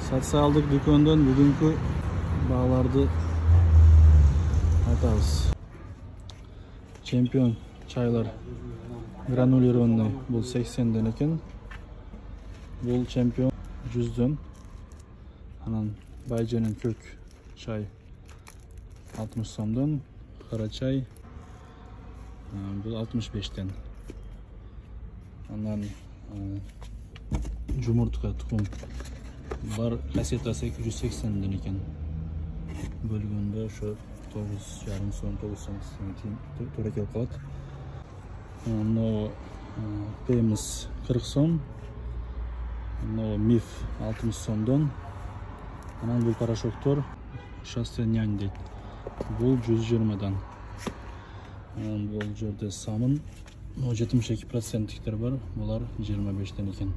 Социалдык дүкөндөн бүгүнкү бааларды айтабыз. Чемпион чайлар гранулированный бул 80ден экен. Бул чемпион 100дөн. Анан байжанын көк чай 60 сомдон, кара чай бул 65ден. Анан жумуртка тукум бар кассетасы 280ден экен. Бөлгөндө ошо 9,5 сом, 9 сом туура келип калат. Но Пемис 40 сом, но Миф 60 сомдон. Анан бул порошоктор Шасте Нянь дейт. Бул 120дан. Анан бул жерде самын 72%тиктер бар. Булар 25ден экен.